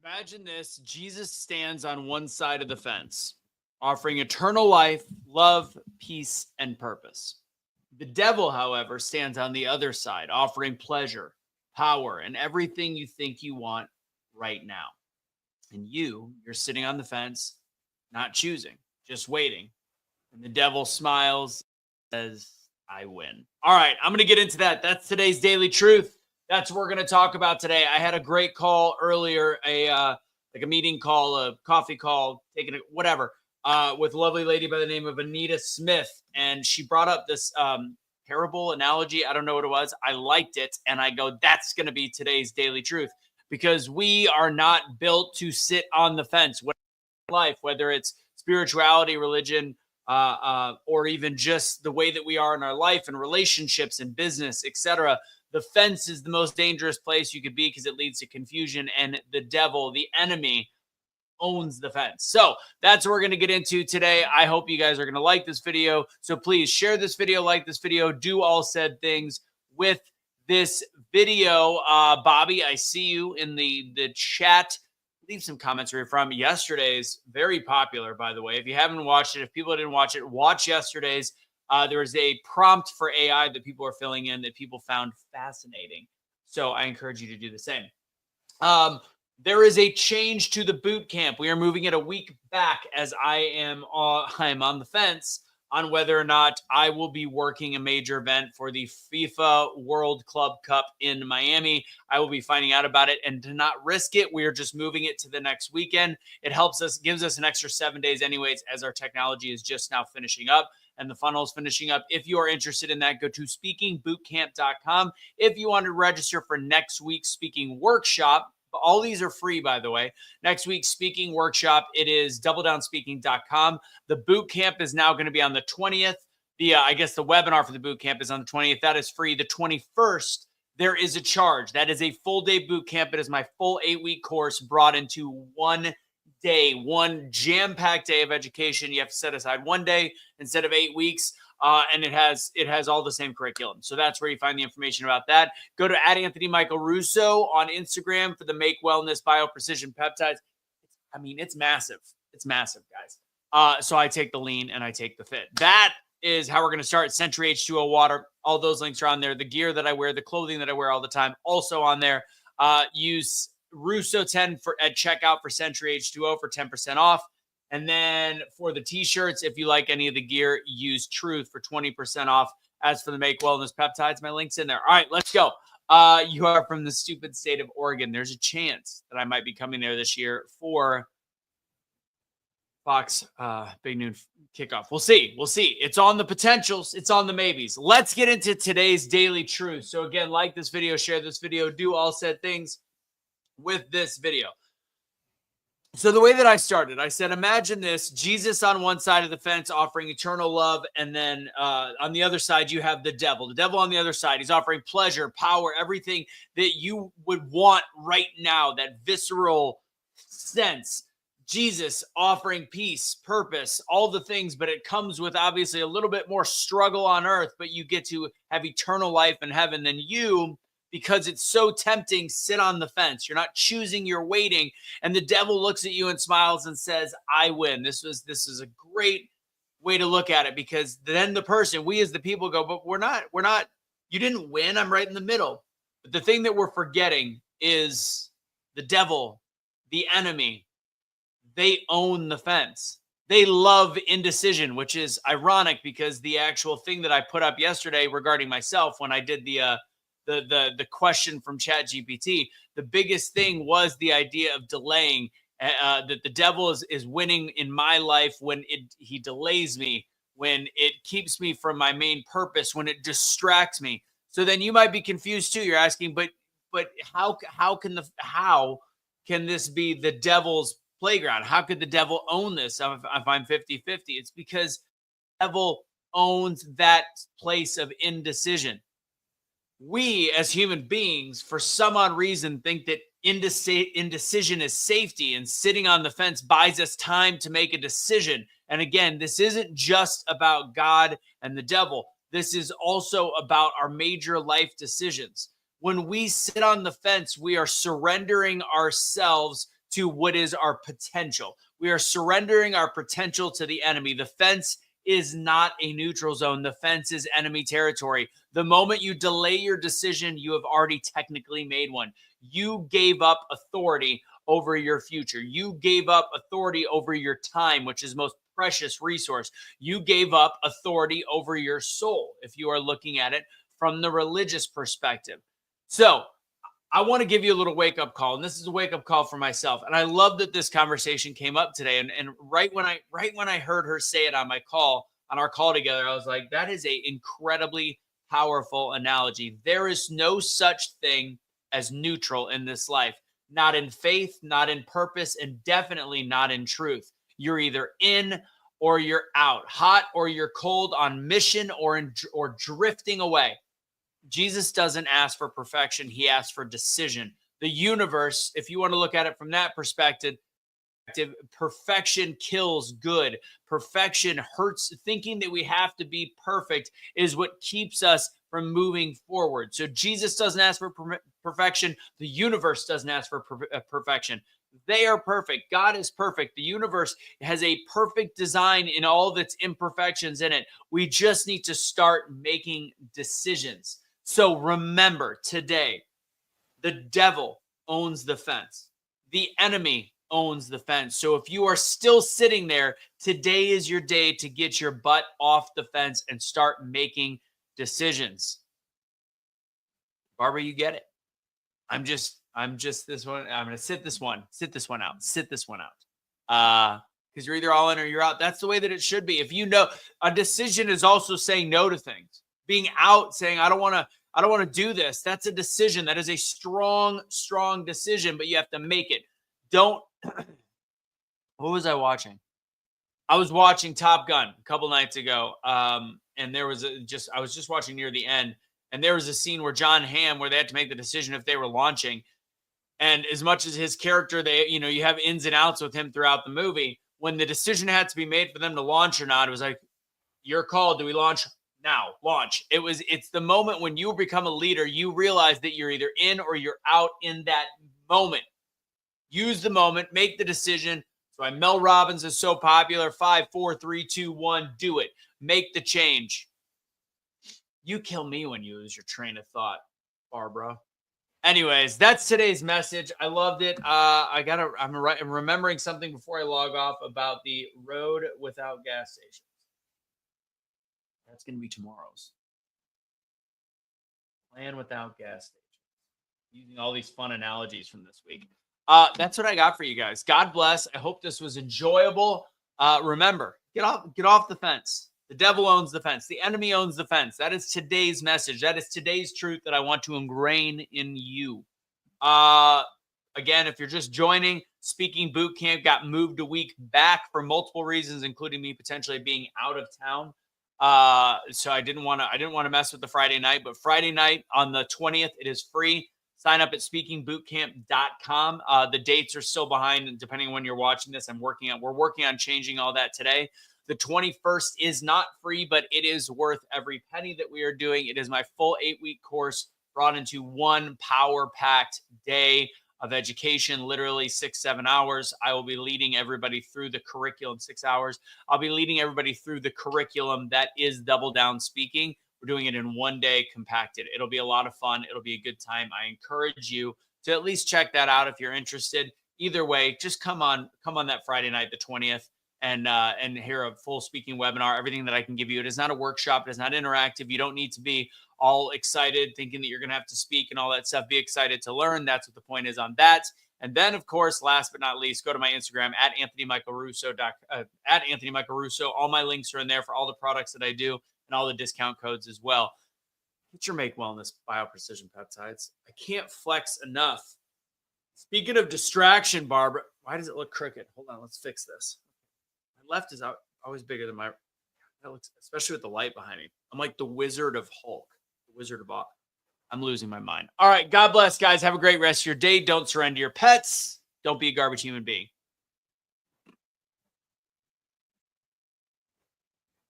Imagine this. Jesus stands on one side of the fence, offering eternal life, love, peace, and purpose. The devil, however, stands on the other side, offering pleasure, power, and everything you think you want right now. And you're sitting on the fence, not choosing, just waiting. And the devil smiles, says, I win. All right, I'm going to get into that. That's today's daily truth. That's what we're going to talk about today. I had a great call earlier, like a meeting call, a coffee call, taking it, whatever, with a lovely lady by the name of Anita Smith. And she brought up this parable analogy. I don't know what it was. I liked it. And I go, that's going to be today's daily truth, because we are not built to sit on the fence. Life, whether it's spirituality, religion, or even just the way that we are in our life and relationships and business, etc. The fence is the most dangerous place you could be because it leads to confusion, and the devil, the enemy, owns the fence. So that's what we're going to get into today. I hope you guys are going to like this video. So please share this video, like this video, do all said things with this video. Bobby, I see you in the chat. Leave some comments where you're from. Yesterday's, very popular, by the way. If you haven't watched it, if people didn't watch it, watch yesterday's. There was a prompt for AI that people are filling in that people found fascinating. So I encourage you to do the same. There is a change to the boot camp. We are moving it a week back, as I'm on the fence on whether or not I will be working a major event for the FIFA World Club Cup in Miami. I will be finding out about it, and to not risk it, we are just moving it to the next weekend. It helps us, gives us an extra 7 days anyways, as our technology is just now finishing up and the funnel is finishing up. If you are interested in that, go to speakingbootcamp.com. If you want to register for next week's speaking workshop, all these are free, by the way. Next week's speaking workshop, it is doubledownspeaking.com. The boot camp is now going to be on the 20th. I guess the webinar for the boot camp is on the 20th. That is free. The 21st, there is a charge. That is a full day boot camp. It is my full 8-week course brought into one day, one jam-packed day of education. You have to set aside one day instead of 8 weeks. And it has all the same curriculum. So that's where you find the information about that. Go to @AnthonyMichaelRusso on Instagram for the Make Wellness Bio Precision Peptides. I mean, it's massive. It's massive, guys. So I take the lean and I take the fit. That is how we're going to start. Century H2O water. All those links are on there. The gear that I wear, the clothing that I wear all the time, also on there. Use Russo10 at checkout for Century H2O for 10% off. And then for the t-shirts, if you like any of the gear, use Truth for 20% off. As for the Make Wellness Peptides, my link's in there. All right, let's go. You are from the stupid state of Oregon. There's a chance that I might be coming there this year for Fox Big Noon kickoff. We'll see. We'll see. It's on the potentials. It's on the maybes. Let's get into today's daily truth. So again, like this video, share this video, do all said things with this video. So the way that I started, I said, imagine this: Jesus on one side of the fence offering eternal love, and then on the other side, you have the devil. The devil on the other side, he's offering pleasure, power, everything that you would want right now, that visceral sense. Jesus offering peace, purpose, all the things, but it comes with obviously a little bit more struggle on earth, but you get to have eternal life in heaven. Then you, because it's so tempting, sit on the fence. You're not choosing, you're waiting. And the devil looks at you and smiles and says, I win. This is a great way to look at it, because then the person, we as the people go, but we're not, you didn't win. I'm right in the middle. But the thing that we're forgetting is the devil, the enemy, they own the fence. They love indecision, which is ironic because the actual thing that I put up yesterday regarding myself when I did the question from ChatGPT, the biggest thing was the idea of delaying, that the devil is winning in my life when he delays me, when it keeps me from my main purpose, when it distracts me. So then you might be confused too. You're asking, but how can this be the devil's playground? How could the devil own this if I'm 50-50? It's because the devil owns that place of indecision. We as human beings, for some odd reason, think that indecision is safety, and sitting on the fence buys us time to make a decision. And again, this isn't just about God and the devil. This is also about our major life decisions. When we sit on the fence, we are surrendering ourselves to what is our potential. We are surrendering our potential to the enemy. The fence is not a neutral zone. The fence is enemy territory. The moment you delay your decision, you have already technically made one. You gave up authority over your future. You gave up authority over your time, which is most precious resource. You gave up authority over your soul, if you are looking at it from the religious perspective. So I want to give you a little wake-up call, and this is a wake-up call for myself. And I love that this conversation came up today. And right when I heard her say it on our call together, I was like, that is a incredibly powerful analogy. There is no such thing as neutral in this life. Not in faith, not in purpose, and definitely not in truth. You're either in or you're out, hot or you're cold, on mission or drifting away. Jesus doesn't ask for perfection. He asks for decision. The universe, if you want to look at it from that perspective, perfection kills good. Perfection hurts. Thinking that we have to be perfect is what keeps us from moving forward. So Jesus doesn't ask for perfection. The universe doesn't ask for perfection. They are perfect. God is perfect. The universe has a perfect design in all of its imperfections in it. We just need to start making decisions. So remember today, the devil owns the fence. The enemy owns the fence. So if you are still sitting there, today is your day to get your butt off the fence and start making decisions. Barbara, you get it. I'm just this one. I'm going to sit this one out. Because you're either all in or you're out. That's the way that it should be. If you know, a decision is also saying no to things. Being out, saying, I don't want to do this. That's a decision. That is a strong decision, but you have to make it. Don't. What was I watching? I was watching Top Gun a couple nights ago. And there was I was just watching near the end. And there was a scene where John Hamm, where they had to make the decision if they were launching. And as much as his character, you have ins and outs with him throughout the movie. When the decision had to be made for them to launch or not, it was like, your call. Do we launch? Now, launch. It's the moment when you become a leader, you realize that you're either in or you're out in that moment. Use the moment, make the decision. That's why Mel Robbins is so popular. 5, 4, 3, 2, 1, do it. Make the change. You kill me when you lose your train of thought, Barbara. Anyways, that's today's message. I loved it. I'm remembering something before I log off about the road without gas stations. That's going to be tomorrow's. Land without gas stations. Using all these fun analogies from this week. That's what I got for you guys. God bless. I hope this was enjoyable. Remember, get off the fence. The devil owns the fence. The enemy owns the fence. That is today's message. That is today's truth that I want to ingrain in you. Again, if you're just joining, Speaking Boot Camp got moved a week back for multiple reasons, including me potentially being out of town. So I didn't want to mess with the Friday night, but Friday night on the 20th, it is free. Sign up at speakingbootcamp.com. The dates are still behind, and depending on when you're watching this, we're working on changing all that today. The 21st is not free, but it is worth every penny that we are doing. It is my full 8-week course brought into one power-packed day of education, literally 6-7 hours. I will be leading everybody through the curriculum, 6 hours. I'll be leading everybody through the curriculum that is Double Down Speaking. We're doing it in one day compacted. It'll be a lot of fun. It'll be a good time. I encourage you to at least check that out if you're interested. Either way, just come on that Friday night, the 20th. And hear a full speaking webinar, everything that I can give you. It is not a workshop. It is not interactive. You don't need to be all excited thinking that you're going to have to speak and all that stuff. Be excited to learn. That's what the point is on that. And then, of course, last but not least, go to my Instagram at Anthony Michael Russo. All my links are in there for all the products that I do and all the discount codes as well. Get your Make Wellness Bioprecision Peptides. I can't flex enough. Speaking of distraction, Barbara, why does it look crooked? Hold on, let's fix this. Left is always bigger than that looks, especially with the light behind me. I'm like the Wizard of Hulk, the Wizard of Oz. I'm losing my mind. All right. God bless, guys. Have a great rest of your day. Don't surrender your pets. Don't be a garbage human being.